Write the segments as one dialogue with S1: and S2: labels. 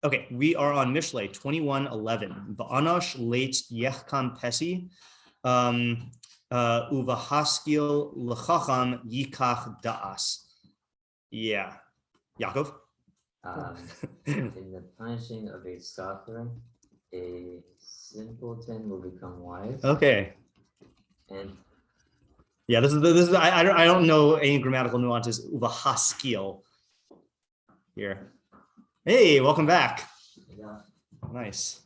S1: Okay, we are on Mishlei 21:11. Ba'anosh leitz yechkam Pesi, uvahaskil lechacham yikach da'as. Yeah, Yaakov.
S2: In the punishing of a scoffer, a simpleton will become wise.
S1: Okay.
S2: And
S1: yeah, this is I don't know any grammatical nuances. Uvahaskil here. Hey, welcome back.
S2: yeah.
S1: Nice.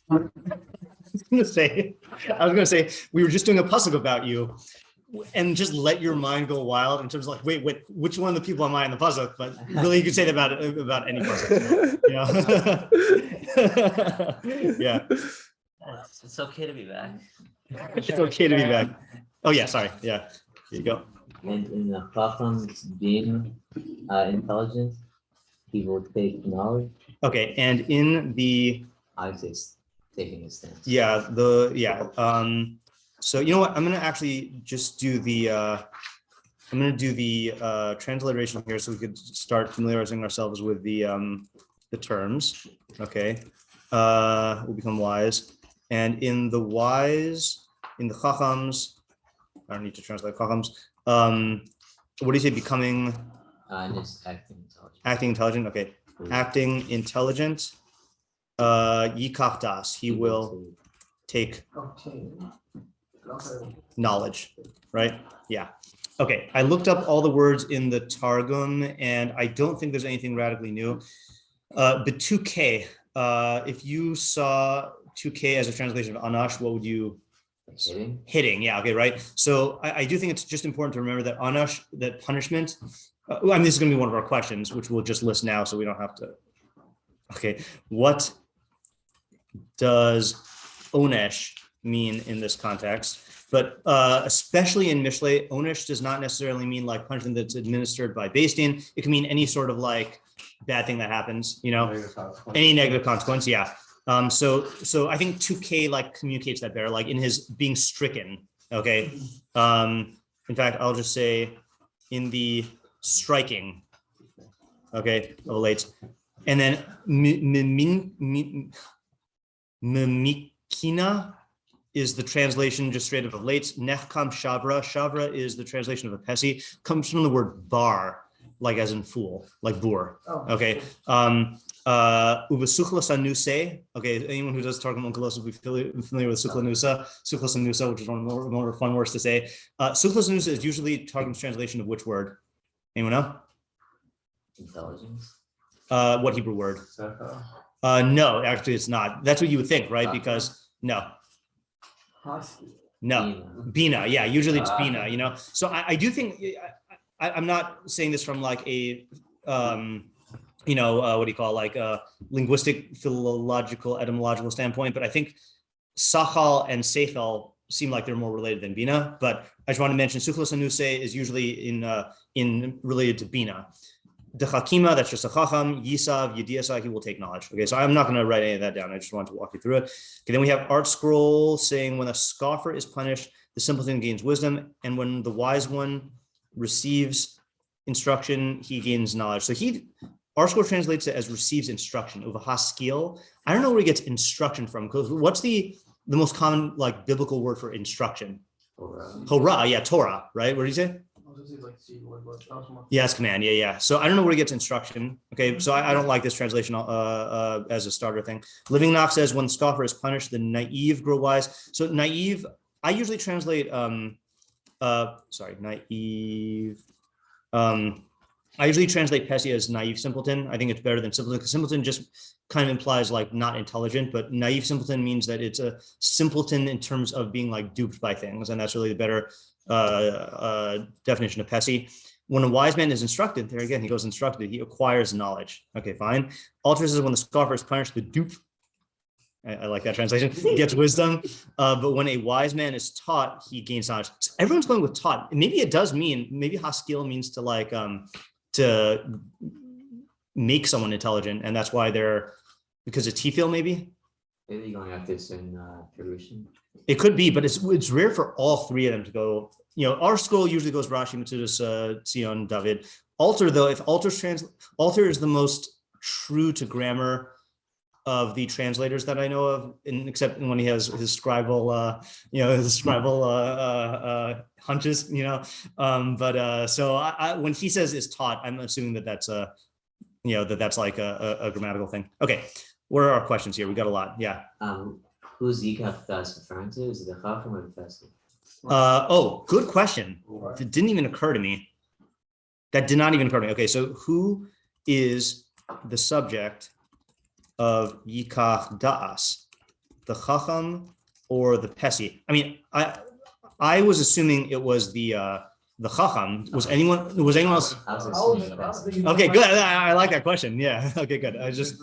S1: I was gonna say we were just doing a pasuk about you, and just let your mind go wild in terms of like, wait, which one of the people am I in the pasuk? But really, you could say that about any pasuk. Yeah.
S2: It's okay to be back.
S1: It's okay to be back. Oh yeah, sorry. Yeah, here you go.
S2: And in the chacham's being intelligent, he will take knowledge.
S1: Okay, and in the
S2: Isaac's taking a stance.
S1: Yeah, so you know what? I'm gonna actually just do the transliteration here, so we could start familiarizing ourselves with the terms. Okay, we'll become wise, and in the chachams, I don't need to translate chachams. What do you say? Becoming.
S2: Just acting intelligent.
S1: Acting intelligent. Okay, acting intelligent. Yikach das, he will take knowledge, right? Yeah. Okay, I looked up all the words in the Targum, and I don't think there's anything radically new. But 2K, if you saw 2K as a translation of anash, what would you? Hitting, yeah, okay, right. So I do think it's just important to remember that anash, that punishment, I mean, this is going to be one of our questions, which we'll just list now so we don't have to. Okay, what does onesh mean in this context? But especially in Mishlei, onesh does not necessarily mean like punishment that's administered by Beis Din. It can mean any sort of like bad thing that happens, any negative consequence. Yeah. So I think 2K like communicates that better, like in his being stricken. Okay. In fact, I'll just say in the striking. Okay. Leitz. And then Miniona is the translation just straight of leitz. Nechkam shavra. Shavra is the translation of a Pesi. Comes from the word bar, like as in fool, like boor. Okay. Uvasuchlas anuse. Okay. Anyone who does Targum Onkelos will be familiar with suchlanusa. Suchlas anusa, which is one of the more fun words to say. Suchlas anusa is usually Targum's translation of which word? Anyone know?
S2: Intelligence.
S1: What Hebrew word? No, actually it's not. That's what you would think, right? Because no, Bina. Yeah, usually it's Bina, So I do think, I'm not saying this from like a, what do you call, like a linguistic, philological, etymological standpoint, but I think Sachal and Seichel seem like they're more related than Bina, but I just want to mention Suchlas Anuse is usually in related to Bina. The Hakima, that's just a chacham. Yisav, Yediasah, he will take knowledge. Okay, so I'm not going to write any of that down. I just want to walk you through it. Okay, then we have Art Scroll saying when a scoffer is punished, the simpleton gains wisdom, and when the wise one receives instruction, he gains knowledge. So Art Scroll translates it as receives instruction. Uvahaskil. I don't know where he gets instruction from. Because what's the most common like biblical word for instruction? Torah. Yeah, Torah. Right? What did he say? Yes, command. Yeah. So I don't know where he gets instruction. Okay, so I don't like this translation as a starter thing. Living Knox says when the scoffer is punished, the naive grow wise. So naive, I usually translate naive. I usually translate Pesi as naive simpleton. I think it's better than simpleton because simpleton just kind of implies like not intelligent, but naive simpleton means that it's a simpleton in terms of being like duped by things, and that's really the better definition of Pesi. When a wise man is instructed, there again, he goes instructed, he acquires knowledge. Okay, fine. Alter says when the scoffer is punished, the dupe, I like that translation, gets wisdom. But when a wise man is taught, he gains knowledge. So everyone's going with taught. Maybe it does mean, maybe haskil means to like, to make someone intelligent. And that's why because it's tefil maybe.
S2: Maybe going after this in Persian.
S1: It could be, but it's rare for all three of them to go. Our scroll usually goes Rashi, Metzudas, Sion, David. Alter, though, if Alter is the most true to grammar of the translators that I know of, except when he has his scribal, hunches, so when he says is taught, I'm assuming that that's that's like a grammatical thing. Okay, what are our questions here? We got a lot. Yeah.
S2: Who's Yikach Das referring to? Is it the chacham or the Pesi?
S1: Good question. It didn't even occur to me. That did not even occur to me. Okay, so who is the subject of Yikach Das? The chacham or the Pesi? I mean, I was assuming it was the chacham. Was anyone else? Okay, good. I like that question. Yeah. Okay, good. I just.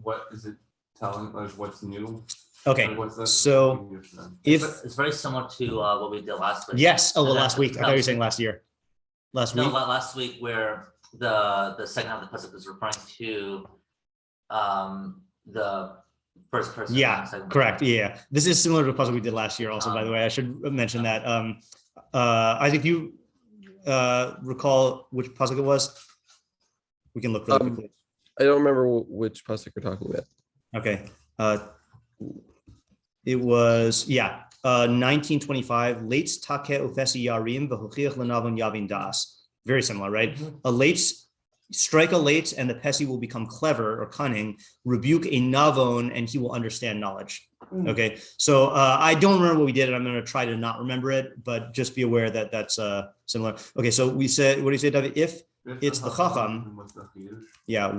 S3: What is it telling us? What's new?
S1: Okay, so
S4: it's very similar to what we did last week.
S1: Yes. Oh, well, last week. I thought you were saying last year. Last week.
S4: Last week, where the second half of the pasuk is referring to the first person.
S1: Yeah, correct. Yeah, this is similar to the pasuk we did last year. Also, by the way, I should mention that. Isaac, you recall which pasuk it was? We can look really quickly.
S5: I don't remember which pasuk you're talking about.
S1: Okay. It was 1925. Leitz take ufesi yarim v'hochiach lenavon yavin das. Very similar, right? A leitz, strike a leitz, and the Pesi will become clever or cunning. Rebuke a navon, and he will understand knowledge. Okay, so I don't remember what we did, and I'm going to try to not remember it, but just be aware that that's similar. Okay, so we said, what do you say, David? If it's the chacham,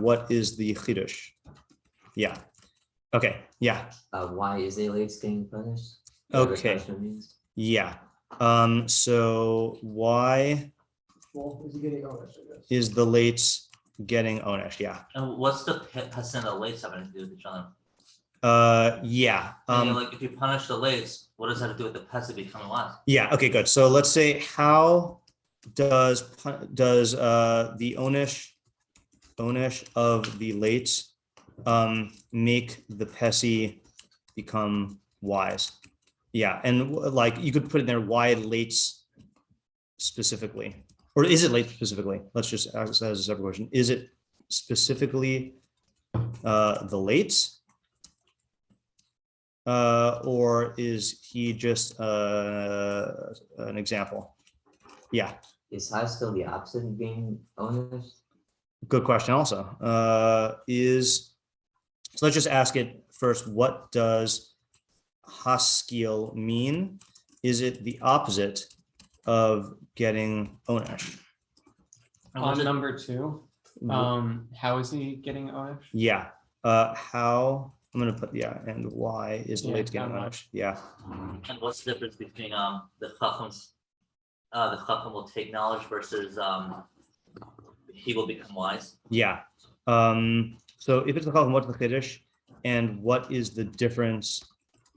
S1: what is the chidush? Yeah. Okay. Yeah.
S2: Why is a leitz getting punished?
S1: Okay. Yeah. So why is the leitz getting onesh? Yeah.
S4: And what's the Pesi and the leitz having to do with each other?
S1: Yeah.
S4: Like if you punish the leitz, what does that have to do with the Pesi becoming wise?
S1: Yeah. Okay. Good. So let's say, how does the onesh of the leitz make the Pesi become wise? Yeah, and like you could put in there, why leitz specifically, or is it leitz specifically? Let's just ask that as a separate question. Is it specifically the leitz, or is he just an example? Yeah.
S2: Is still the opposite of being honest?
S1: Good question. Also, so let's just ask it first. What does haskil mean? Is it the opposite of getting onesh?
S6: On number 2, how is he getting onesh?
S1: Yeah. How? I'm gonna put and why is the leitz getting onesh? Yeah.
S4: And what's the difference between the chacham will take knowledge versus he will become wise?
S1: Yeah. So if it's the chacham, what's the chiddush, and what is the difference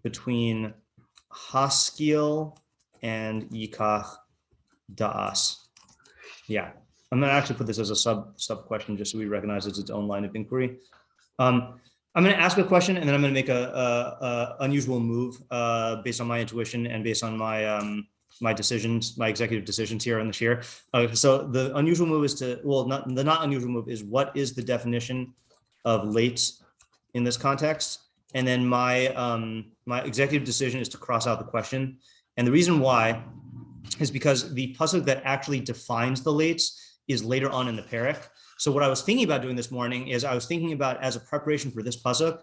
S1: between haskil and yikach das? Yeah, I'm gonna actually put this as a sub question just so we recognize it's its own line of inquiry. I'm gonna ask a question and then I'm gonna make a unusual move based on my intuition and based on my my decisions, my executive decisions here on the share. So the unusual move is the not unusual move is, what is the definition of leitz in this context? And then my my executive decision is to cross out the question. And the reason why is because the pasuk that actually defines the leitz is later on in the parak. So what I was thinking about doing this morning is I was thinking about, as a preparation for this pasuk,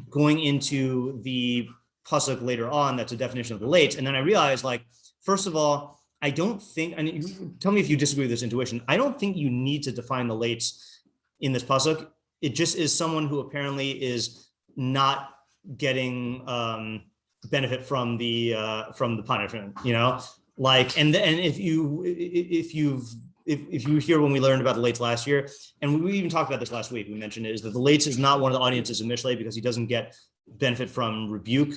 S1: going into the pasuk later on that's a definition of the leitz. And then I realized, like, first of all, I don't think, and tell me if you disagree with this intuition, I don't think you need to define the leitz in this pasuk. It just is someone who apparently is not getting benefit from the punishment, like, and if you hear when we learned about the leitz last year, and we even talked about this last week, we mentioned it, is that the leitz is not one of the audiences of Mishlei because he doesn't get benefit from rebuke.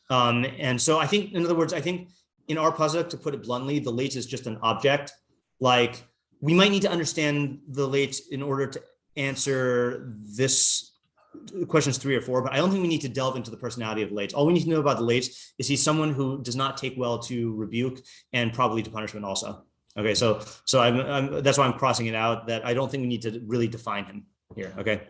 S1: And so I think, in other words, I think in our pasuk, to put it bluntly, the leitz is just an object. Like, we might need to understand the leitz in order to answer this questions 3 or 4, but I don't think we need to delve into the personality of leitz. All we need to know about the leitz is he's someone who does not take well to rebuke and probably to punishment also. Okay, so that's why I'm crossing it out, that I don't think we need to really define him here. Okay.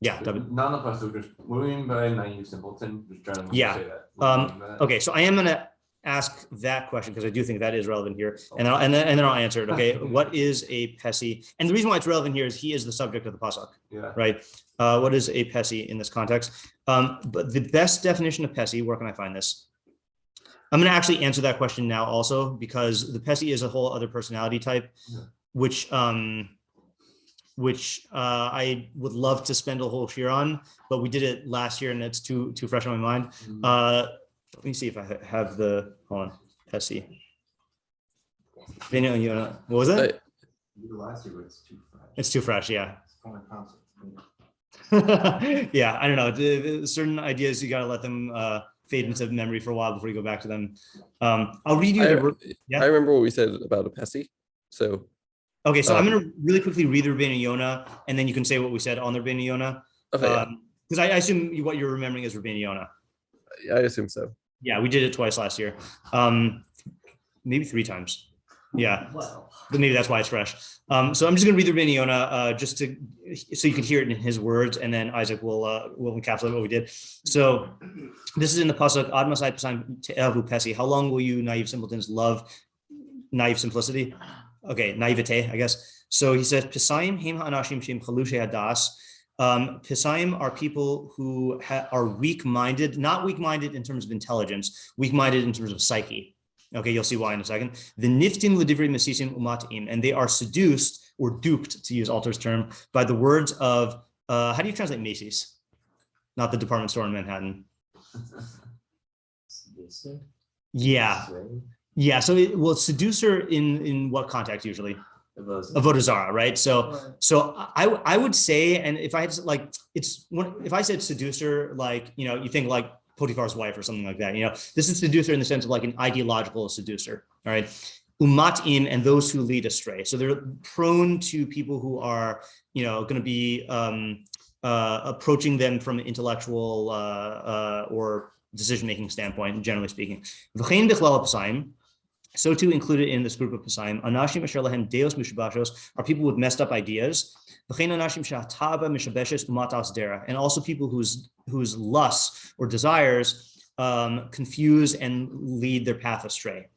S1: Yeah, David.
S3: Not on the pasuk, just what do we mean by naive simpleton? Just trying to
S1: Yeah.
S3: say that. What do you mean by that?
S1: Okay, so I am gonna ask that question because I do think that is relevant here, and then I'll answer it. Okay, what is a Pesi? And the reason why it's relevant here is he is the subject of the pasuk,
S3: Yeah.
S1: right? What is a Pesi in this context? But the best definition of Pesi, where can I find this? I'm going to actually answer that question now also, because the Pesi is a whole other personality type,
S3: Yeah.
S1: which I would love to spend a whole year on, but we did it last year and it's too fresh on my mind. Let me see if I have the, hold on, Pesi. Miniona, what was it?
S3: Last year, but it's too fresh.
S1: It's too fresh, yeah.
S3: It's kind of concept.
S1: Yeah, I don't know. Certain ideas, you got to let them fade into memory for a while before you go back to them. I'll read you yeah.
S5: I remember what we said about a Pesi. So
S1: Okay, so I'm going to really quickly read the Miniona, and then you can say what we said on the Miniona.
S5: okay,
S1: Because I assume what you're remembering is Miniona.
S5: I assume so.
S1: Yeah, we did it twice last year. Maybe 3 times. Yeah,
S2: Wow.
S1: but maybe that's why it's fresh. So I'm just going to read the Miniona just so you can hear it in his words, and then Isaac will encapsulate what we did. So this is in the pasuk Ad Masai Pesayim Te'evu Pesi. How long will you naive simpletons love naive simplicity? Okay, naivete, I guess. So he says Pesayim Heim Ha'anashim Shem Chalushe Hadas. Pesayim are people who are weak-minded, not weak-minded in terms of intelligence, weak-minded in terms of psyche. Okay, you'll see why in a second. The niftim l'divrei mesisim umatim, and they are seduced or duped, to use Alter's term, by the words of how do you translate Macy's? Not the department store in Manhattan.
S2: Seducer?
S1: Yeah,
S2: Persuade?
S1: yeah. So seducer in what context usually?
S2: Avoda.
S1: Avodah Zarah, right? So I would say, and if I had to, like, if I said seducer, like, you think like Potiphar's wife or something like that, this is seducer in the sense of like an ideological seducer, all right? Umatim, and those who lead astray. So they're prone to people who are, going to be approaching them from an intellectual or decision-making standpoint, generally speaking. V'chein bichlal pesayim, so too included in this group of pesayim, anashim asher lahem deos mishubashos, are people with messed up ideas. V'chein anashim shehatava mishabeshes umatas dera, and also people whose lusts or desires confuse and lead their path astray.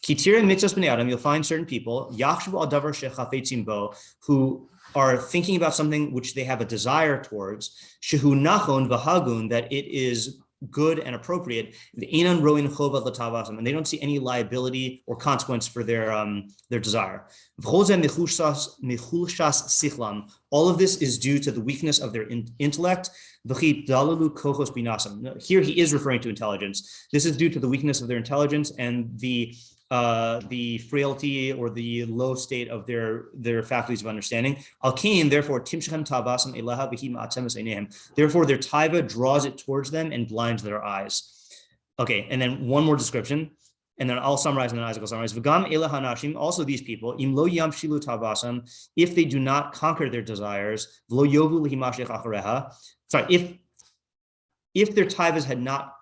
S1: Kitira mitzvos bnei adam, you'll find certain people yachshavu al davar shechafetzim bo, who are thinking about something which they have a desire towards, shehu nachon v'hagun, that it is good and appropriate, and they don't see any liability or consequence for their desire. All of this is due to the weakness of their intellect. Here he is referring to intelligence. This is due to the weakness of their intelligence and the frailty or the low state of their faculties of understanding. Therefore, therefore their taiva draws it towards them and blinds their eyes. Okay, and then one more description, and then I'll summarize and then Isaac will summarize. Also these people, if they do not conquer their desires, if their taivas had not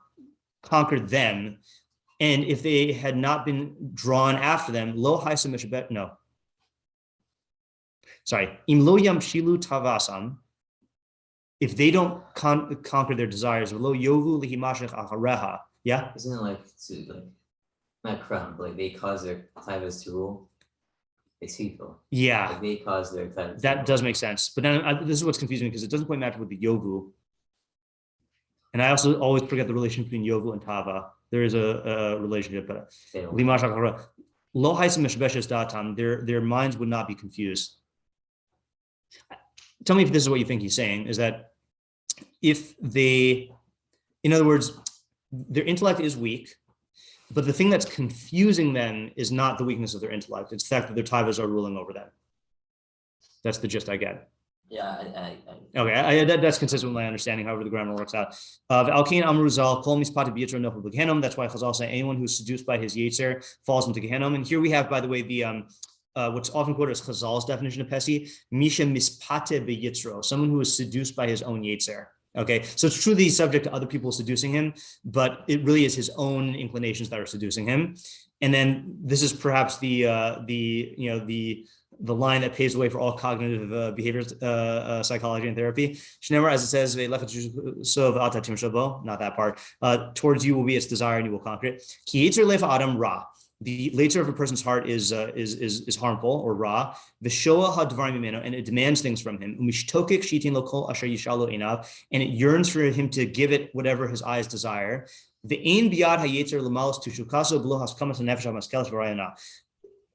S1: conquered them, and if they had not been drawn after them, im lo yamshilu tavasam, if they don't conquer their desires, lo yovu lihimashech achareha. Yeah.
S2: Isn't it like not crown, like they cause their taivas to rule? It's hateful.
S1: Yeah.
S2: Like they cause their taivas.
S1: That does make sense, but then this is what's confusing because it doesn't quite match with the yovu. And I also always forget the relation between yovu and tava. There is a relationship, but their minds would not be confused. Tell me if this is what you think he's saying, is that if they, in other words, their intellect is weak, but the thing that's confusing them is not the weakness of their intellect. It's the fact that their taivas are ruling over them. That's the gist I get.
S4: Yeah,
S1: Okay, that's consistent with my understanding, however the grammar works out. That's why Chazal say anyone who's seduced by his yetzer falls into Gehenna. And here we have, by the way, the what's often quoted as Chazal's definition of Pesi, Misha mispate beyitzro, someone who is seduced by his own yetzer. Okay, so it's true that he's subject to other people seducing him, but it really is his own inclinations that are seducing him. And then this is perhaps the line that paves the way for all cognitive behavior psychology and therapy. Shneimar, as it says, not that part. Towards you will be its desire, and you will conquer it. Ki yetzer lev adam ra. The later of a person's heart is harmful or ra. V'shoa hadvarim mimeno, and it demands things from him. Umishtokik shitin lo kol asher yishalu einav, and it yearns for him to give it whatever his eyes desire. Ve'ein biyad hayetzer l'malos tushukaso b'lo haskamas hanefesh hamaskelas v'rayana.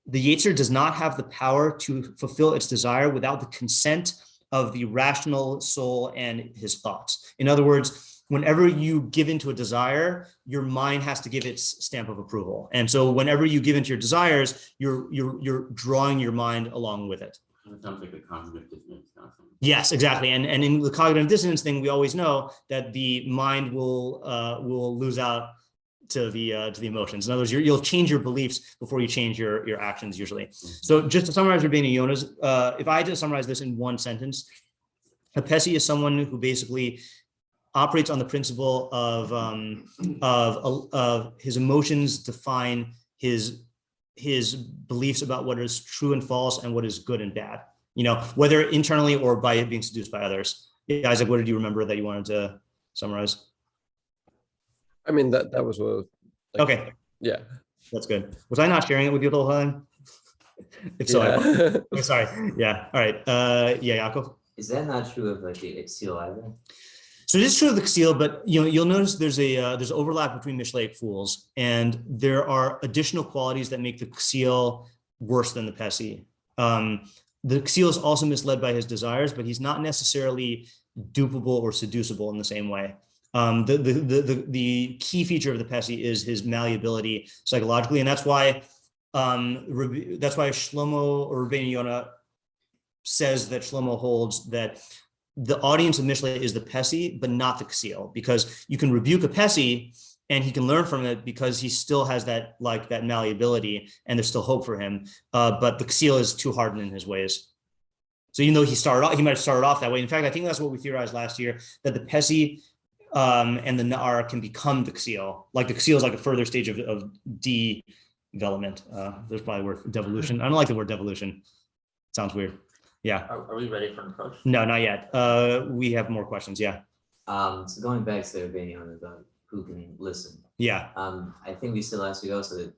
S1: The yetzer does not have the power to fulfill its desire without the consent of the rational soul and his thoughts. In other words, whenever you give into a desire, your mind has to give its stamp of approval. And so whenever you give into your desires, you're drawing your mind along with it.
S3: It sounds like a cognitive dissonance concept.
S1: Yes, exactly. And in the cognitive dissonance thing, we always know that the mind will lose out to the emotions. In other words, you'll change your beliefs before you change your actions usually. So just to summarize Miniona, if I had to summarize this in one sentence, a Pesi is someone who basically operates on the principle of his emotions define his beliefs about what is true and false and what is good and bad, whether internally or by being seduced by others. Yeah, Isaac, what did you remember that you wanted to summarize?
S5: I mean, that was what.
S1: Okay,
S5: Yeah.
S1: that's good. Was I not sharing it with you the whole time? If so,
S5: Yeah.
S1: I'm sorry. Yeah. All right. Yaakov.
S2: Is that not true of like the exil either?
S1: So it is true of the Ksil, but you'll notice there's overlap between Mishlei fools, and there are additional qualities that make the Ksil worse than the Pesi. The Ksil is also misled by his desires, but he's not necessarily dupable or seducible in the same way. The key feature of the Pesi is his malleability psychologically, and that's why Shlomo or Miniona says that Shlomo holds that the audience of Mishlei is the Pesi, but not the Ksil, because you can rebuke a Pesi and he can learn from it because he still has that malleability and there's still hope for him. But the Ksil is too hardened in his ways. So even though he might have started off that way. In fact, I think that's what we theorized last year, that the Pesi and the Na'ar can become the Ksil. Like the Ksil is like a further stage of development. There's probably a word, devolution. I don't like the word devolution. It sounds weird. Yeah.
S4: Are we ready for an approach?
S1: No, not yet. We have more questions. Yeah.
S2: So going back to Miniona about who can listen.
S1: Yeah.
S2: I think we said last week also that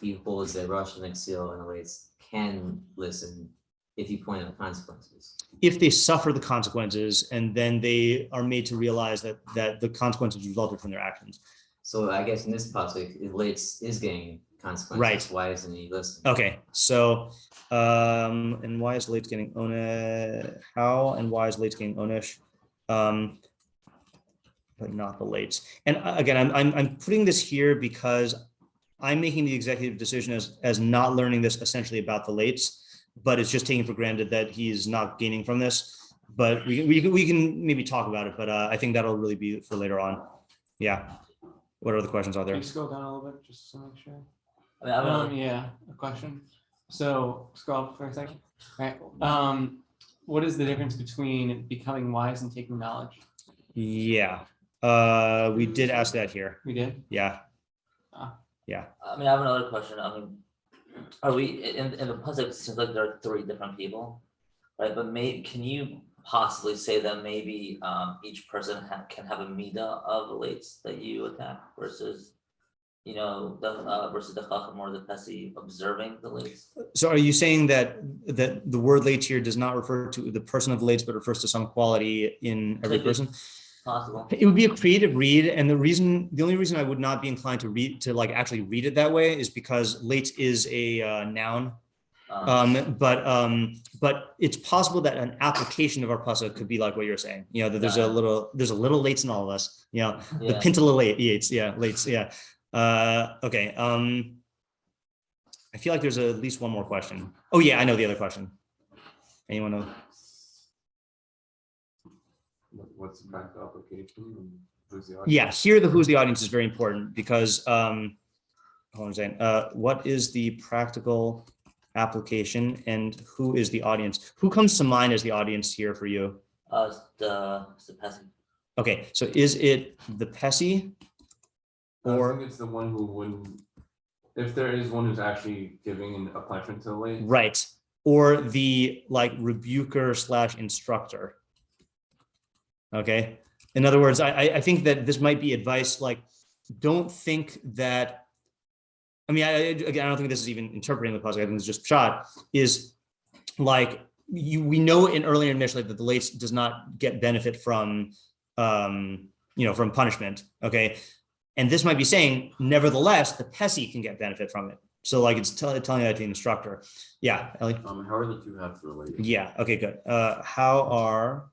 S2: he holds that Russian exil and leitz can listen if you point out consequences.
S1: If they suffer the consequences and then they are made to realize that the consequences resulted from their actions.
S2: So I guess in this pasuk, if leitz is getting consequences,
S1: Right.
S2: Why isn't he listening?
S1: Okay. So, and why is leitz getting onesh? How and why is leitz getting onesh? But not the leitz. And again, I'm putting this here because I'm making the executive decision as not learning this essentially about the leitz, but it's just taking for granted that he's not gaining from this. But we can maybe talk about it, but I think that'll really be for later on. Yeah. What other questions are
S6: Can
S1: there?
S6: you scroll down a little bit just to make sure?
S4: I mean, I don't know.
S6: Yeah, a question. So scroll up for a second. All right. What is the difference between becoming wise and taking knowledge?
S1: Yeah. We did ask that here.
S6: We did.
S1: Yeah.
S4: I mean, I have another question. I mean, are we in the pasuk? It seems like there are three different people, right? But can you possibly say that maybe each person can have a midah of leitz that you attack versus, versus the chacham or the Pesi observing the leitz?
S1: So are you saying that the word leitz here does not refer to the person of leitz, but refers to some quality in every
S4: Could be.
S1: person?
S4: Possible.
S1: It would be a creative read, and the only reason I would not be inclined to actually read it that way is because leitz is a noun. But it's possible that an application of our pasuk could be like what you're saying. That there's a little leitz in all of us. The
S4: Yeah.
S1: pintala leitz. Yeah, leitz. Yeah. Okay. I feel like there's at least one more question. Oh yeah, I know the other question. Anyone know?
S3: What's the practical application? And who's the audience?
S1: Yeah, here who's the audience is very important because hold on a second. What is the practical application, and who is the audience? Who comes to mind as the audience here for you?
S4: It's the Pesi.
S1: Okay, so is it the Pesi?
S3: I
S1: Or
S3: think it's the one who wouldn't, if there is one who's actually giving a punishment to the leitz.
S1: right, or the like rebuker / instructor. Okay, in other words, I think that this might be advice like, don't think that, I mean, again, I don't think this is even interpreting the pasuk. I think it's just pshat, is like, we know earlier in Mishlei that the leitz does not get benefit from, from punishment, okay? And this might be saying, nevertheless, the Pesi can get benefit from it. So like it's telling that to the instructor. Yeah, Ellie?
S7: How are the two halves related?
S1: Yeah, okay, good. How are,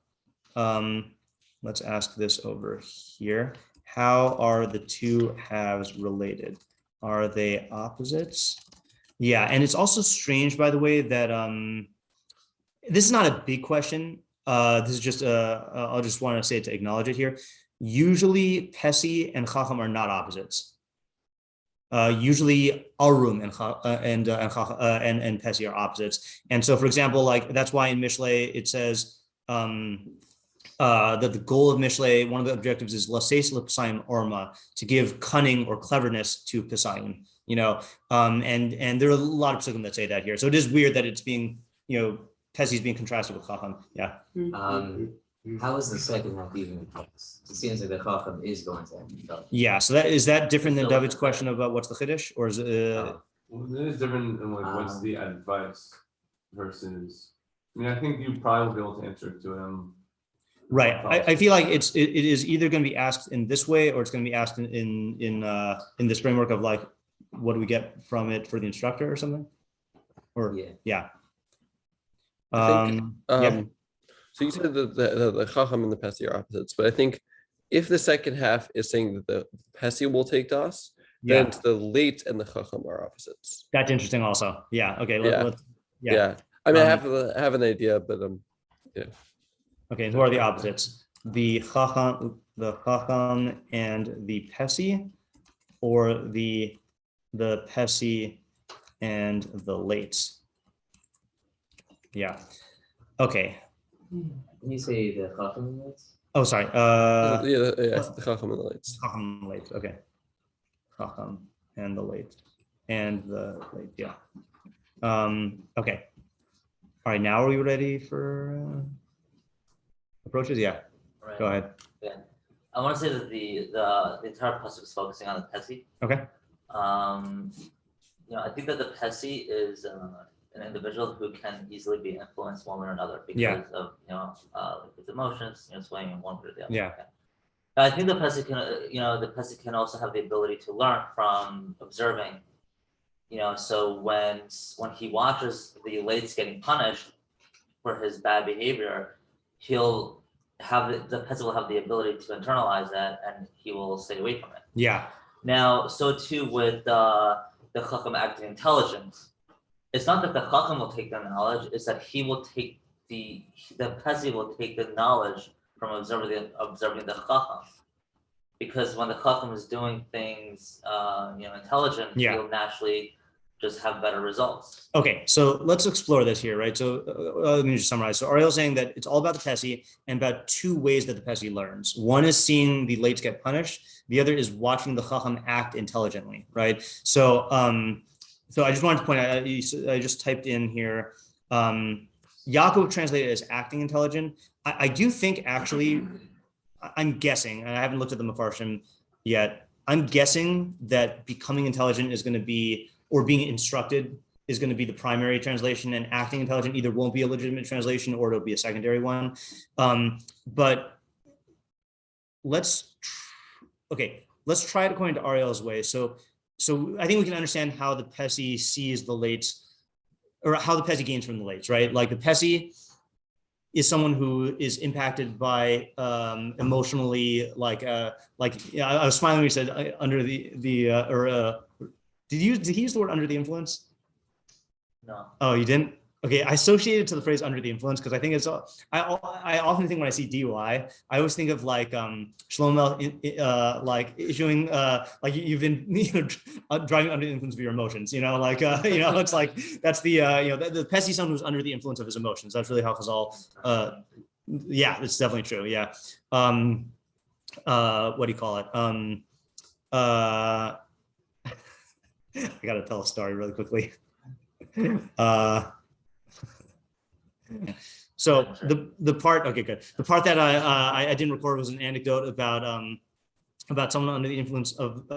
S1: let's ask this over here. How are the two halves related? Are they opposites? Yeah, and it's also strange, by the way, that this is not a big question. This is just, I'll just want to say it to acknowledge it here. Usually Pesi and chacham are not opposites. Usually Arum and Pesi are opposites. And so, for example, like that's why in Mishlei it says that the goal of Mishlei, one of the objectives is laseis l'pesayim orma, to give cunning or cleverness to pesayim. And there are a lot of pasukim that say that here. So it is weird that it's being, Pesi is being contrasted with chacham. Yeah.
S2: How is the second half even in place? It seems like the chacham is going to have.
S1: Yeah. So is that different than David's question about what's the chiddush, or is it?
S3: Well, it is different in like what's the advice versus. I mean, I think you probably will be able to answer it to him.
S1: Right. I feel like it is either going to be asked in this way, or it's going to be asked in this framework of like, what do we get from it for the instructor or something? Or yeah.
S5: I think,
S1: Yeah.
S5: So you said that the chacham and the Pesi are opposites, but I think if the second half is saying that the Pesi will take das, then the leitz and the chacham are opposites.
S1: That's interesting also. Yeah. Okay.
S5: Yeah. I mean, I have an idea, but yeah.
S1: Okay. Who are the opposites? The chacham and the Pesi, or the Pesi and the leitz? Yeah. Okay.
S2: Can you say the chacham leitz?
S1: Oh, sorry.
S5: The chacham and the leitz.
S1: Chacham and leitz. Okay. Chacham and the leitz. And the leitz. Yeah. Okay. All right. Now are we ready for approaches? Yeah.
S4: Right.
S1: Go ahead.
S4: Yeah. I want to say that the entire pasuk is focusing on the Pesi.
S1: Okay.
S4: I think that the Pesi is an individual who can easily be influenced one way or another because of like his emotions, swaying in one way or the other.
S1: Yeah.
S4: Okay. But I think the Pesi can also have the ability to learn from observing. So when he watches the leitz getting punished for his bad behavior, the Pesi will have the ability to internalize that, and he will stay away from it.
S1: Yeah.
S4: Now, so too with the chacham acting intelligent. It's not that the chacham will take the knowledge; it's that he will take the Pesi will take the knowledge from observing the chacham, because when the chacham is doing things, intelligent, he'll naturally just have better results.
S1: Okay, so let's explore this here, right? So let me just summarize. So Ariel's saying that it's all about the Pesi and about two ways that the Pesi learns. One is seeing the leitz get punished. The other is watching the chacham act intelligently, right? So I just wanted to point out, I just typed in here, Yaakov translated as acting intelligent. I do think actually, I'm guessing, and I haven't looked at the Mefarshim yet, I'm guessing that becoming intelligent is going to be, or being instructed is going to be the primary translation, and acting intelligent either won't be a legitimate translation or it'll be a secondary one. But let's try it according to Ariel's way. So I think we can understand how the Pesi sees the leitz, or how the Pesi gains from the leitz, right? Like the Pesi is someone who is impacted by emotionally, I was smiling when you said under did he use the word under the influence?
S4: No.
S1: Oh, you didn't? Okay, I associate it to the phrase under the influence because I think it's, I often think when I see DUI, I always think of like Shlomo like issuing, like you've been driving under the influence of your emotions, like, it's like, that's the, the Pesi someone who's under the influence of his emotions. That's really how Chazal, yeah, it's definitely true. Yeah. What do you call it? I got to tell a story really quickly. So the part, okay, good. The part that I didn't record was an anecdote about someone under the influence of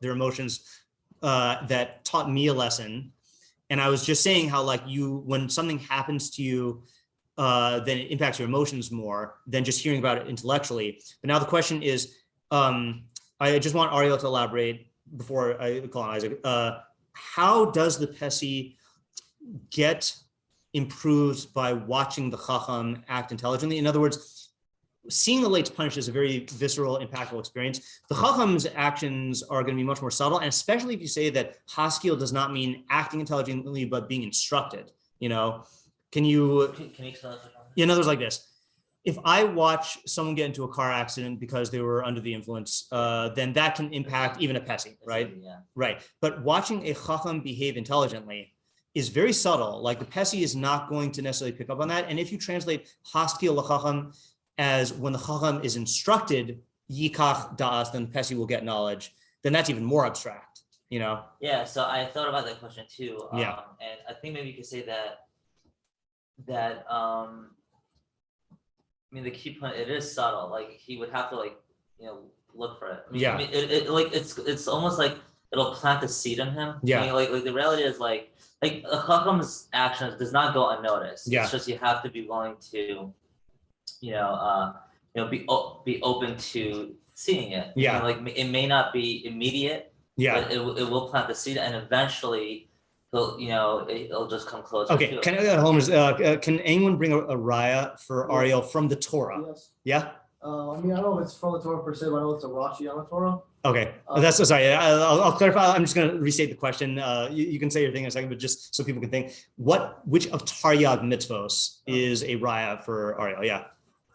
S1: their emotions that taught me a lesson. And I was just saying how like when something happens to you, then it impacts your emotions more than just hearing about it intellectually. But now the question is, I just want Ariel to elaborate before I call on Isaac. How does the Pesi get improved by watching the chacham act intelligently? In other words, seeing the leitz punished is a very visceral, impactful experience. The chacham's actions are going to be much more subtle, and especially if you say that haskil does not mean acting intelligently, but being instructed. Can you explain that? In other words, like this. If I watch someone get into a car accident because they were under the influence, then that can impact even a Pesi, right?
S4: Yeah.
S1: Right. But watching a chacham behave intelligently is very subtle. Like the Pesi is not going to necessarily pick up on that. And if you translate haskil lachacham as when the chacham is instructed, yikach da'as, then the Pesi will get knowledge, then that's even more abstract,
S4: Yeah, so I thought about that question too.
S1: Yeah.
S4: And I think maybe you could say that I mean, the key point, it is subtle. Like he would have to look for it.
S1: Yeah.
S4: I mean, it's almost like it'll plant a seed in him.
S1: Yeah.
S4: I mean, like the reality is like a chacham's actions does not go unnoticed.
S1: Yeah.
S4: It's just you have to be willing to, be open to seeing it.
S1: Yeah.
S4: I mean, like it may not be immediate.
S1: Yeah.
S4: But it will plant the seed, and eventually it'll just come closer.
S1: Okay.
S4: To
S1: Can can anyone bring a raya for Ariel from the Torah?
S8: Yes.
S1: Yeah.
S8: I don't know if it's from the Torah per se, but I know it's a Rashi on the Torah.
S1: Okay, that's sorry. I'll clarify. I'm just going to restate the question. You can say your thing in a second, but just so people can think, which of Taryag mitzvos is a raya for Ariel? Yeah.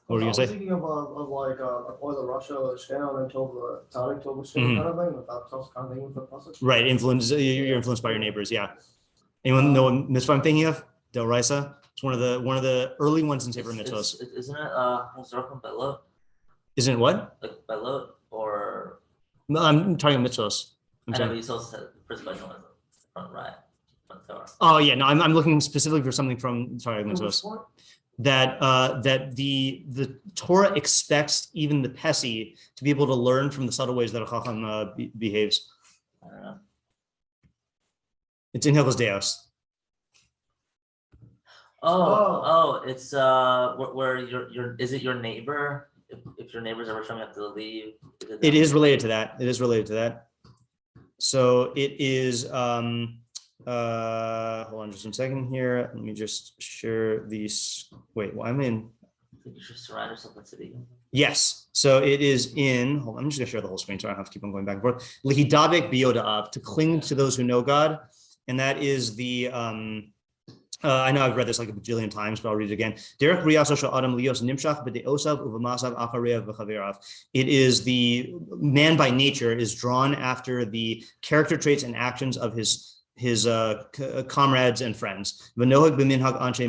S1: What were you
S8: I was
S1: going to say?
S8: thinking of like oil Russia, Shkena, and Tov, Tariq, Tov, Shkena kind of thing. That's kind of thing for the pasuk.
S1: Right, you're influenced by your neighbors. Yeah. Anyone know what mitzvah I'm thinking of? Del Risa. It's one of the early ones in Sefer Mitzvos.
S4: Isn't it Hazarchim Belot?
S1: Isn't it what?
S4: Like Belot or?
S1: No, I'm talking mitzvos.
S4: I know, but you still said the first question was from right.
S1: Oh yeah, no, I'm looking specifically for something from mitzvos. That the Torah expects even the Pesi to be able to learn from the subtle ways that a chacham behaves.
S4: I don't know.
S1: It's in Hilchos Deos.
S4: Oh, it's where is it your neighbor? If your neighbors ever showing up to leave,
S1: it is related to that. It is related to that. So it is. Hold on just 1 second here. Let me just share these. Wait, well, I'm in.
S4: I think you should surround yourself with city.
S1: Yes. So it is in. Hold on, I'm just gonna share the whole screen so I don't have to keep on going back and forth. Lihidabek biyoda'av, to cling to those who know God, and that is the. I know I've read this like a bajillion times, but I'll read it again. Derek Riyaso Adam Lios Nimshach B'deosav Uvamasav Acharev V'Chaverav. It is the man by nature is drawn after the character traits and actions of his comrades and friends. V'nohag b'minhag anshe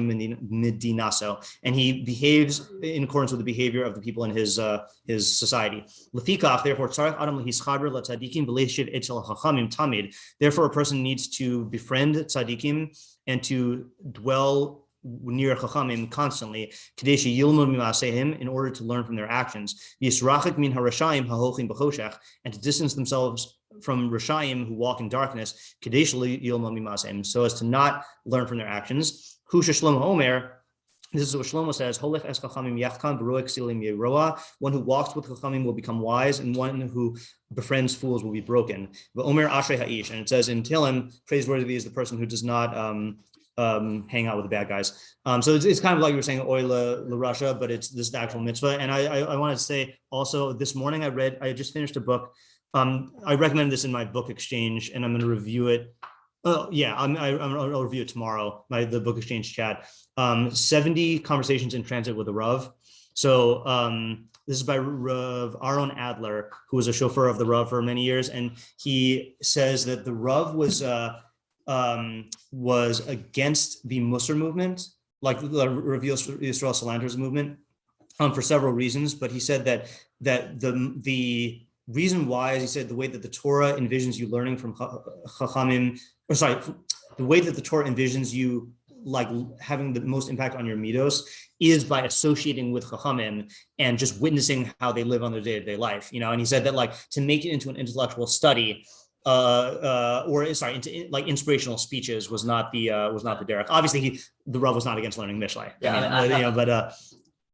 S1: medinaso, and he behaves in accordance with the behavior of the people in his society. Lefikach, therefore, tzarech adam lehischaber latzadikim v'leishiv etzel hachamim tamid. Therefore, a person needs to befriend tzadikim and to dwell near chachamim constantly, kadesh yilmod mimaseim, in order to learn from their actions. Yisrachik min harashayim hahochim b'choshech, and to distance themselves from Rishayim who walk in darkness, so as to not learn from their actions. Husha Shlomo Omer, this is what Shlomo says, one who walks with Chachamim will become wise, and one who befriends fools will be broken. Omer Ashrei Ha'ish, and it says in Tehillim, praiseworthy is the person who does not hang out with the bad guys. So it's kind of like you were saying, Oila Russia, but this is the actual mitzvah. And I wanted to say also, this morning I just finished a book. I recommend this in my book exchange, and I'm going to review it Oh yeah, I'll review it tomorrow. The book exchange chat. 70 conversations in transit with a Rav. So this is by Rav Aaron Adler, who was a chauffeur of the Rav for many years, and he says that the Rav was against the Musar movement, like the Rav Yisrael Salanter's movement, for several reasons. But he said that the reason why, as he said, the way that the Torah envisions you learning from chachamim, or sorry, the way that the Torah envisions you like having the most impact on your midos is by associating with chachamim and just witnessing how they live on their day-to-day life, you know. And he said that like to make it into an intellectual study, into like inspirational speeches was not the derech. Obviously, the Rav was not against learning Mishlei.
S4: Yeah,
S1: but
S4: I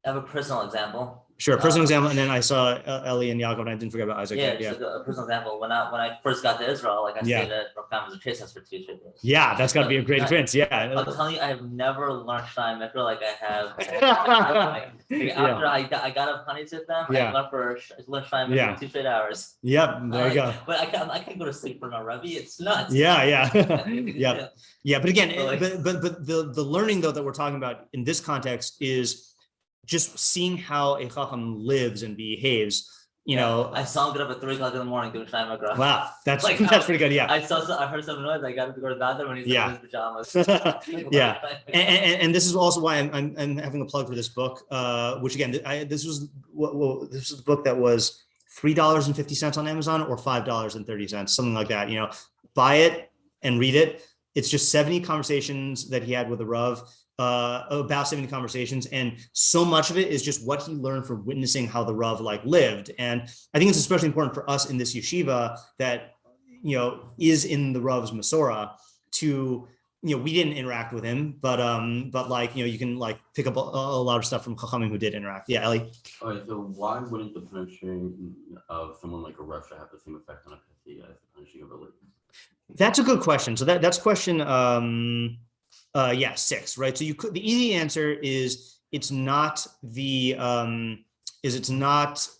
S4: have a personal example.
S1: Sure, personal example, and then I saw Eli and Yaakov, and I didn't forget about Isaac.
S4: Yeah. So a personal example. When I first got to Israel, like I stayed at Rav Kam's Chase House for 2 straight days.
S1: Yeah, that's got to be a great experience. Yeah,
S4: I'm telling you, I have never learned Shnai Mikra like I have. After I got up honey with them, I learned Shnai Mikra for 2 straight hours.
S1: Yep, there you go.
S4: But I can't go to sleep for no Rebbe. It's nuts.
S1: Yeah. But again, but the learning though that we're talking about in this context is just seeing how a chacham lives and behaves, you know.
S4: I saw him get up at 3 o'clock in the morning doing Shnai Mikra.
S1: Wow, that's
S4: like,
S1: that's pretty good. Yeah.
S4: I heard some noise. I got him to go to the bathroom and he's in his pajamas.
S1: Yeah. And this is also why I'm having a plug for this book, which again, this was the book that was $3.50 on Amazon or $5.30, something like that. You know, buy it and read it. It's just 70 conversations that he had with the Rav. About 70 conversations, and so much of it is just what he learned from witnessing how the Rav like lived. And I think it's especially important for us in this yeshiva that, you know, is in the Rav's Masorah to, you know, we didn't interact with him, but like, you know, you can like pick up a lot of stuff from chachamim who did interact. Yeah, Eli.
S7: All right, so why wouldn't the punishing of someone like a Russia have the same effect on a Pesi as the punishing of a leitz?
S1: That's a good question. So that's question 6, right? So the easy answer is it's not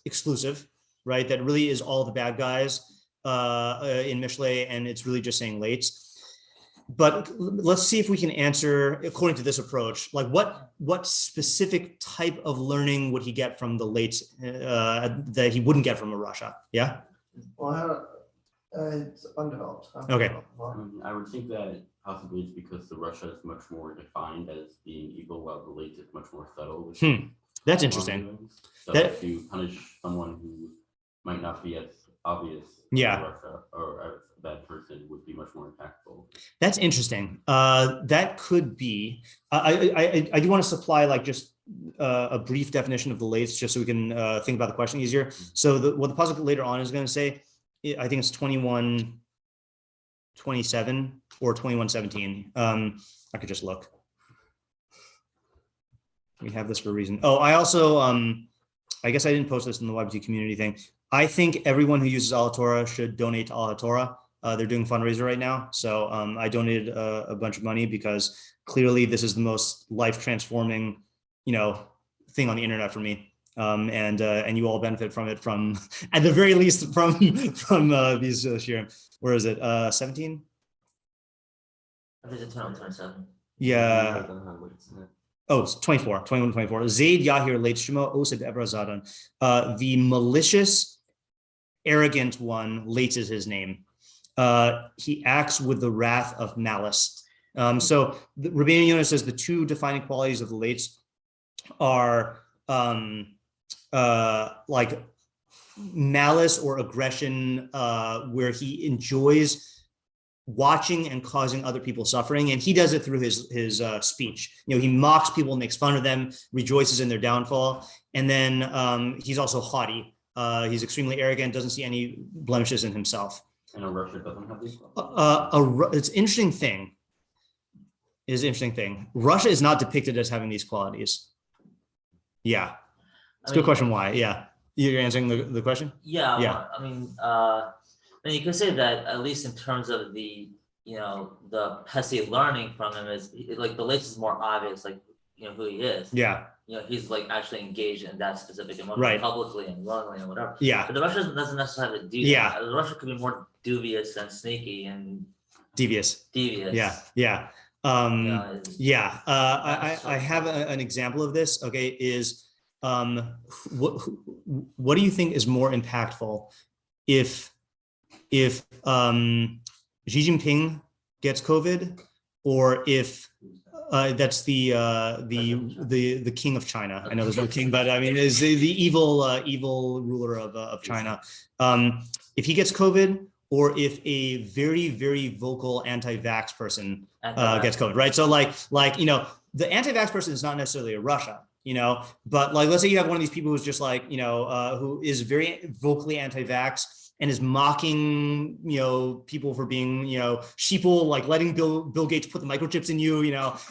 S1: exclusive, right? That really is all the bad guys in Mishlei, and it's really just saying leitz. But let's see if we can answer according to this approach. Like what specific type of learning would he get from the leitz that he wouldn't get from a Russia? Yeah.
S8: Well, it's undeveloped.
S1: Okay.
S7: I would think that possibly it's because the Russia is much more defined as being evil, while the leitz is much more subtle.
S1: That's interesting.
S7: So if you punish someone who might not be as obvious, Russia or a bad person, would be much more impactful.
S1: That's interesting. That could be. I do want to supply like just a brief definition of the leitz, just so we can think about the question easier. So what the pasuk later on is going to say, I think it's 21:27 or 21:17. I could just look. We have this for a reason. Oh, I also, I guess I didn't post this in the YBT community thing. I think everyone who uses Al Torah should donate to Al Torah. They're doing a fundraiser right now. So I donated a bunch of money because clearly this is the most life transforming, you know, thing on the internet for me. And you all benefit from it, from at the very least from these shirim. Where is it? 17?
S4: I think it's 27.
S1: Yeah. Oh, it's 24. Zayd Yahir Leitz Shemo Osib Ebra Zadan. The malicious, arrogant one, Leitz is his name. He acts with the wrath of malice. So Rabbi Miniona says the two defining qualities of the leitz are like malice or aggression, where he enjoys watching and causing other people suffering, and he does it through his speech. You know, he mocks people, makes fun of them, rejoices in their downfall, and then he's also haughty. He's extremely arrogant, doesn't see any blemishes in himself.
S7: And a Russia doesn't have these.
S1: It's an interesting thing. Russia is not depicted as having these qualities. Yeah, it's a good question. Why? Yeah, you're answering the question.
S4: Yeah.
S1: Yeah.
S4: Well, I mean, you could say that at least in terms of the, you know, the Pesi learning from him is like the leitz is more obvious, like, you know, who he is.
S1: Yeah.
S4: You know, he's like actually engaged in that specific emotion,
S1: Right.
S4: publicly and willingly and whatever.
S1: Yeah.
S4: But the Russia doesn't necessarily have to do
S1: Yeah.
S4: that. The Russia could be more dubious and sneaky and
S1: Devious.
S4: devious.
S1: Yeah. I have an example of this. Okay, is what do you think is more impactful if Xi Jinping gets COVID, or if that's the king of China? I know there's no king, but I mean, is the evil ruler of China. If he gets COVID, or if a very, very vocal anti-vax person gets COVID, right? So like the anti-vax person is not necessarily a Russia, but like, let's say you have one of these people who's just like, who is very vocally anti-vax and is mocking, people for being, sheeple, like letting Bill Gates put the microchips in you,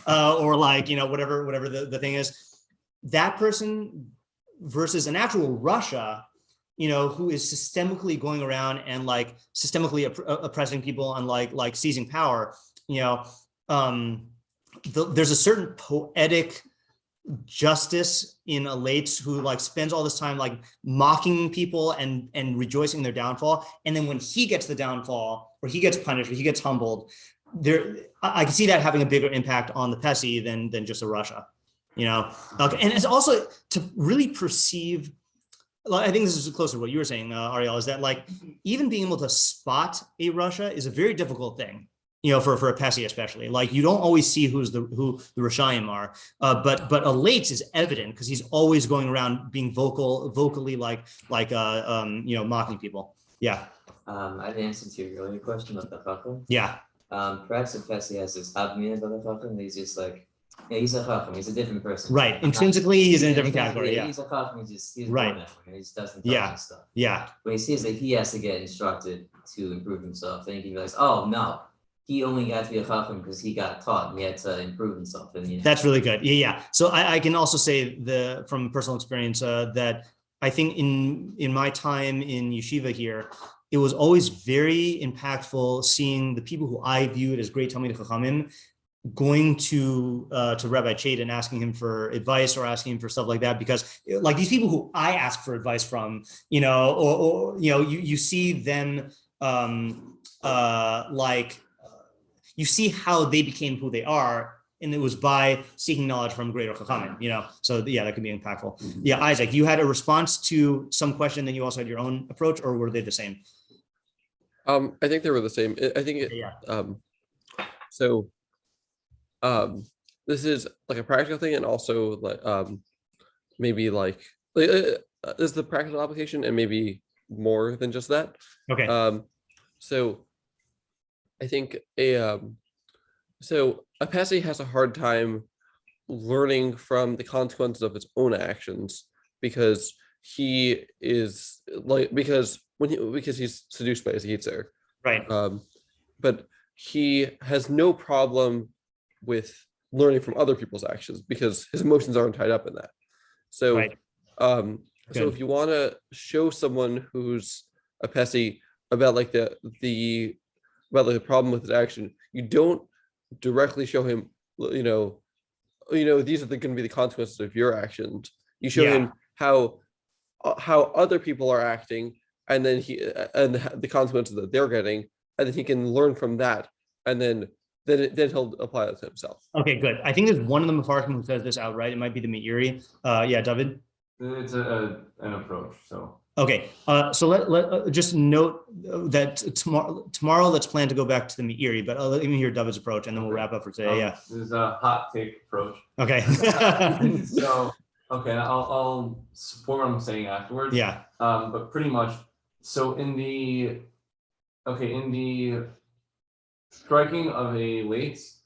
S1: or like, whatever the thing is. That person versus an actual Russia, who is systemically going around and like systemically oppressing people and like seizing power, there's a certain poetic justice in a leitz who like spends all this time like mocking people and rejoicing in their downfall, and then when he gets the downfall, or he gets punished, or he gets humbled, I can see that having a bigger impact on the Pesi than just a Russia, Okay. And it's also to really perceive. I think this is closer to what you were saying, Ariel, is that like even being able to spot a Russia is a very difficult thing, for a Pesi especially. Like you don't always see who the Rishayim are, but a leitz is evident because he's always going around being vocally like mocking people. Yeah.
S2: I have an answer to your earlier question about the chacham.
S1: Yeah.
S2: Perhaps if Pesi has this meaning about the chacham, he's just like, yeah, he's a chacham. He's a different person.
S1: Right. Intrinsically, he's in a different category. Yeah.
S2: He's a chacham. He's
S1: right.
S2: Born that way. He just doesn't stuff.
S1: Yeah.
S2: When he sees that he has to get instructed to improve himself, then he realizes, oh no, he only got to be a chacham because he got taught and he had to improve himself. And
S1: that's really good. Yeah. So I can also say from personal experience that I think in my time in yeshiva here, it was always very impactful seeing the people who I viewed as great Talmidei Chachamim going to Rabbi Chait and asking him for advice or asking him for stuff like that, because like these people who I ask for advice from, you see them you see how they became who they are, and it was by seeking knowledge from greater chachamim, So yeah, that could be impactful. Yeah, Isaac, you had a response to some question, then you also had your own approach, or were they the same?
S5: I think they were the same. I think this is like a practical thing, and also like maybe like this is the practical application, and maybe more than just that.
S1: Okay.
S5: So I think a Pesi has a hard time learning from the consequences of its own actions, because he is like because he's seduced by his yetzer.
S1: Right.
S5: But he has no problem with learning from other people's actions because his emotions aren't tied up in that. So,
S1: right.
S5: So if you want to show someone who's a Pesi about like the problem with his action, you don't directly show him, these are going to be the consequences of your actions. You show him how other people are acting, and then the consequences that they're getting, and then he can learn from that, and then he'll apply it to himself.
S1: Okay, good. I think there's one of the Mefarshim who says this outright. It might be the Meiri. Yeah, David.
S3: It's an approach. So
S1: okay. So let just note that tomorrow let's plan to go back to the Meiri, but let me hear David's approach, and then we'll wrap up for today. Yeah.
S3: This is a hot take approach.
S1: Okay.
S3: So okay, I'll support what I'm saying afterwards.
S1: Yeah.
S3: But pretty much. So in the striking of a leitz,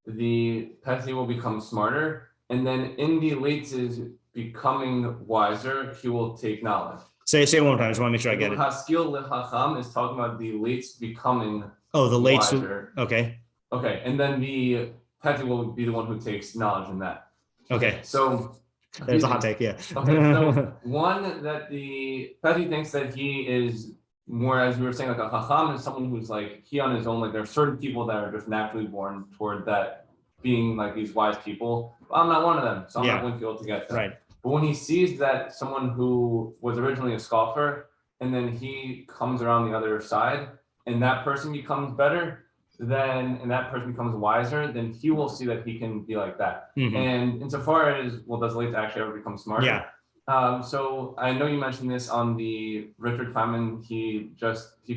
S3: the Pesi will become smarter, and then in the leitz's becoming wiser, he will take knowledge.
S1: Say it one more time. I just want to make sure I get it.
S3: Haskil lechacham is talking about the leitz becoming
S1: the leitz.
S3: Wiser.
S1: Okay.
S3: Okay, and then the Pesi will be the one who takes knowledge in that.
S1: Okay.
S3: So
S1: there's a hot take. Yeah.
S3: Okay. So one that the Pesi thinks that he is more, as we were saying, like a chacham is someone who's like he on his own. Like there are certain people that are just naturally born toward that being like these wise people. I'm not one of them, so I'm not going to be able to get them.
S1: Right.
S3: But when he sees that someone who was originally a scoffer, and then he comes around the other side, and that person becomes better, then and that person becomes wiser, then he will see that he can be like that.
S1: Mhm.
S3: And insofar as, well, does leitz actually ever become smarter?
S1: Yeah.
S3: So I know you mentioned this on the Richard Feynman, he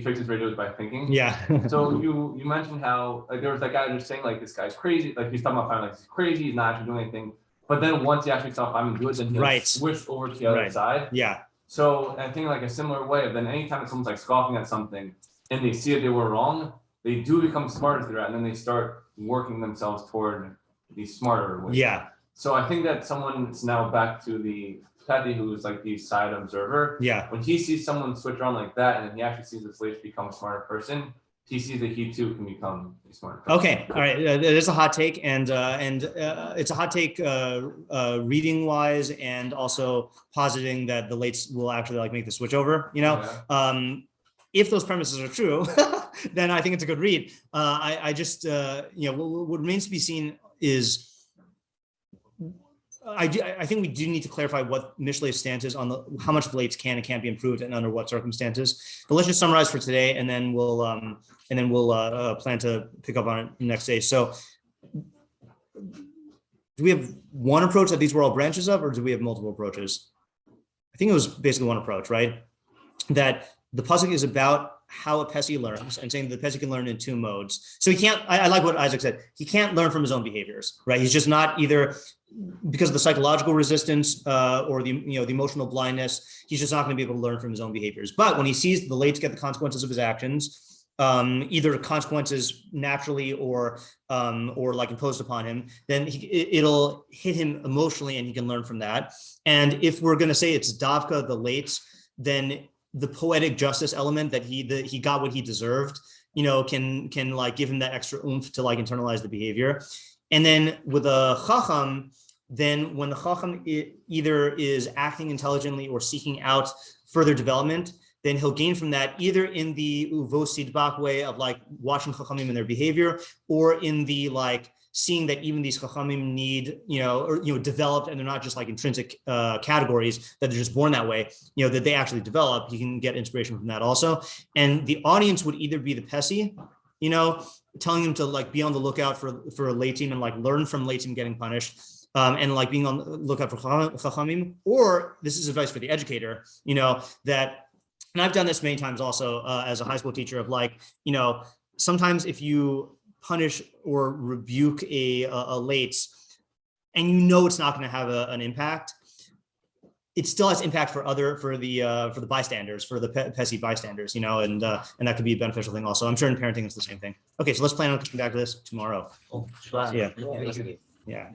S3: fixes radios by thinking.
S1: Yeah.
S3: So you mentioned how like there was that guy just saying like this guy's crazy, like he's talking about Feynman like he's crazy, he's not actually doing anything. But then once he actually saw Feynman do it, then he like, switched over to the other side.
S1: Yeah.
S3: So I think like a similar way of then anytime that someone's like scoffing at something and they see that they were wrong, they do become smarter through that, and then they start working themselves toward the smarter way.
S1: Yeah.
S3: So I think that someone's now back to the Pesi, who's like the side observer.
S1: Yeah.
S3: When he sees someone switch on like that, and then he actually sees this leitz become a smarter person, he sees that he too can become a smarter person.
S1: Okay. All right. It is a hot take, and it's a hot take reading wise, and also positing that the leitz will actually like make the switch over. You know.
S3: Yeah.
S1: If those premises are true, then I think it's a good read. I just, what remains to be seen is, I think we do need to clarify what Mishlei's stance is on how much the leitz can and can't be improved and under what circumstances. But let's just summarize for today, and then we'll plan to pick up on it next day. So, do we have one approach that these were all branches of, or do we have multiple approaches? I think it was basically one approach, right? That the pasuk is about how a Pesi learns, and saying that the Pesi can learn in two modes. So he can't, I like what Isaac said, he can't learn from his own behaviors, right? He's just not either, because of the psychological resistance or the emotional blindness, he's just not going to be able to learn from his own behaviors. But when he sees the leitz get the consequences of his actions, either consequences naturally or like imposed upon him, then it'll hit him emotionally, and he can learn from that. And if we're going to say it's davka the leitz, then the poetic justice element that he got what he deserved, can like give him that extra oomph to like internalize the behavior. And then with a chacham, then when the chacham either is acting intelligently or seeking out further development, then he'll gain from that either in the uvos sidbak way of like watching chachamim and their behavior, or in the like seeing that even these chachamim need, developed, and they're not just like intrinsic categories that they're just born that way, that they actually develop. You can get inspiration from that also. And the audience would either be the Pesi, telling them to like be on the lookout for a leitzim and like learn from leitzim getting punished, and like being on the lookout for chachamim, or this is advice for the educator, that, and I've done this many times also as a high school teacher of like, sometimes if you punish or rebuke a leitz, and it's not going to have an impact, it still has impact for the bystanders, for the Pesi bystanders, and that could be a beneficial thing also. I'm sure in parenting it's the same thing. Okay, so let's plan on coming back to this tomorrow.
S2: Oh,
S1: Yeah.
S2: yeah.
S1: Yeah.